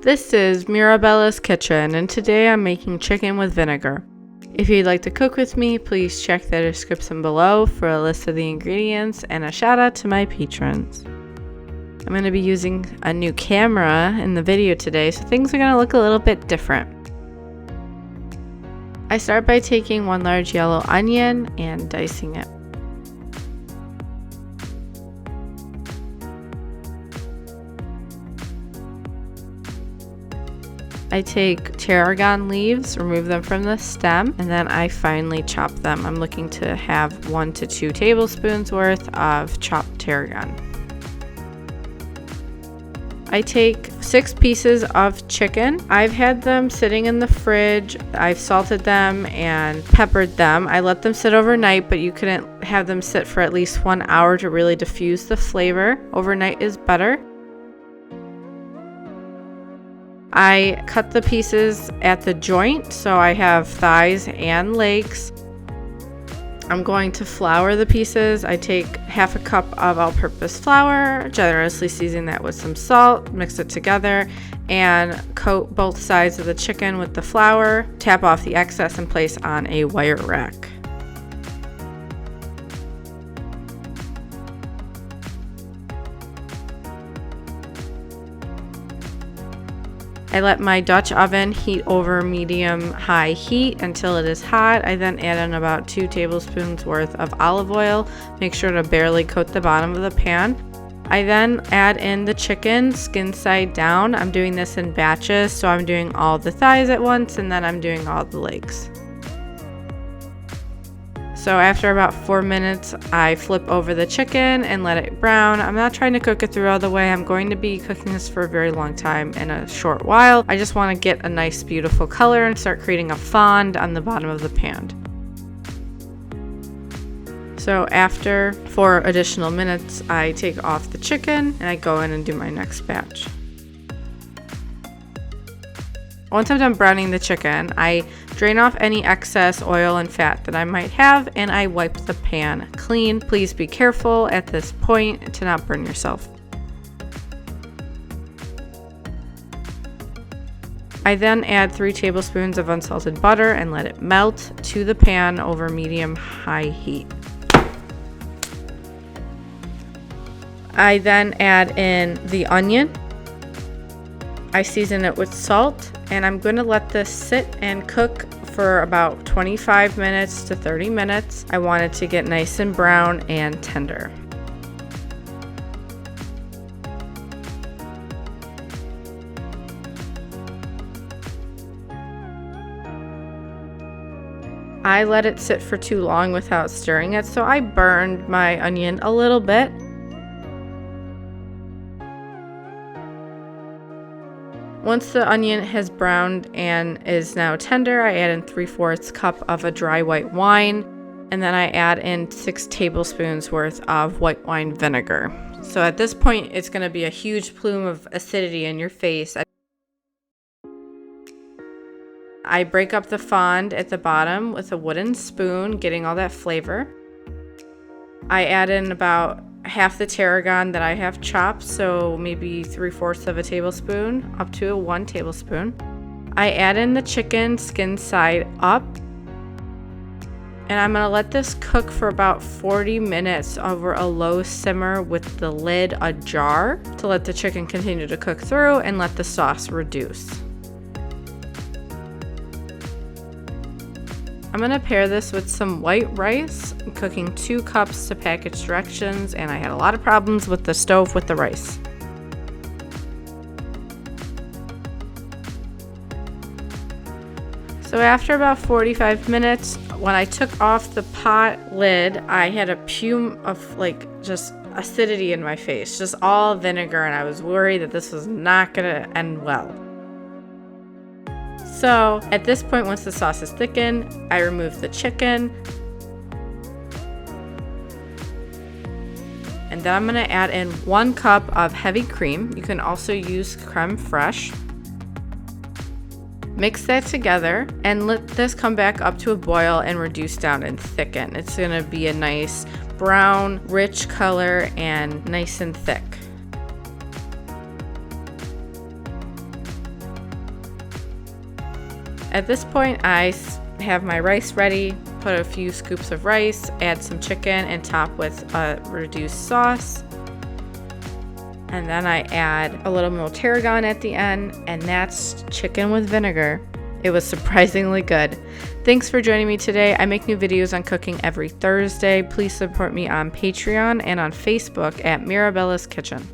This is Mirabella's Kitchen, and today I'm making chicken with vinegar. If you'd like to cook with me, please check the description below for a list of the ingredients and a shout out to my patrons. I'm going to be using a new camera in the video today, so things are going to look a little bit different. I start by taking one large yellow onion and dicing it. I take tarragon leaves, remove them from the stem, and then I finely chop them. I'm looking to have 1 to 2 tablespoons worth of chopped tarragon. I take 6 pieces of chicken. I've had them sitting in the fridge. I've salted them and peppered them. I let them sit overnight, but you couldn't have them sit for at least 1 hour to really diffuse the flavor. Overnight is better. I cut the pieces at the joint, so I have thighs and legs. I'm going to flour the pieces. I take half a cup of all-purpose flour, generously season that with some salt, mix it together, and coat both sides of the chicken with the flour. Tap off the excess and place on a wire rack. I let my Dutch oven heat over medium-high heat until it is hot. I then add in about 2 tablespoons worth of olive oil. Make sure to barely coat the bottom of the pan. I then add in the chicken, skin side down. I'm doing this in batches, so I'm doing all the thighs at once and then I'm doing all the legs. So after about 4 minutes, I flip over the chicken and let it brown. I'm not trying to cook it through all the way. I'm going to be cooking this for a very long time in a short while. I just want to get a nice, beautiful color and start creating a fond on the bottom of the pan. So after 4 additional minutes, I take off the chicken and I go in and do my next batch. Once I'm done browning the chicken, I drain off any excess oil and fat that I might have, and I wipe the pan clean. Please be careful at this point to not burn yourself. I then add 3 tablespoons of unsalted butter and let it melt to the pan over medium-high heat. I then add in the onion. I season it with salt, and I'm going to let this sit and cook for about 25 minutes to 30 minutes. I want it to get nice and brown and tender. I let it sit for too long without stirring it, so I burned my onion a little bit. Once the onion has browned and is now tender, I add in 3/4 cup of a dry white wine, and then I add in 6 tablespoons worth of white wine vinegar. So at this point, it's going to be a huge plume of acidity in your face. I break up the fond at the bottom with a wooden spoon, getting all that flavor. I add in about half the tarragon that I have chopped, so maybe 3/4 of a tablespoon up to 1 tablespoon. I add in the chicken skin side up, and I'm going to let this cook for about 40 minutes over a low simmer with the lid ajar to let the chicken continue to cook through and let the sauce reduce. I'm going to pair this with some white rice. I'm cooking 2 cups to package directions, and I had a lot of problems with the stove with the rice. So after about 45 minutes, when I took off the pot lid, I had a fume of just acidity in my face, just all vinegar, and I was worried that this was not going to end well. So at this point, once the sauce is thickened, I remove the chicken. And then I'm going to add in 1 cup of heavy cream. You can also use creme fraiche. Mix that together and let this come back up to a boil and reduce down and thicken. It's going to be a nice brown, rich color and nice and thick. At this point, I have my rice ready. Put a few scoops of rice, add some chicken, and top with a reduced sauce. And then I add a little more tarragon at the end, and that's chicken with vinegar. It was surprisingly good. Thanks for joining me today. I make new videos on cooking every Thursday. Please support me on Patreon and on Facebook at Mirabella's Kitchen.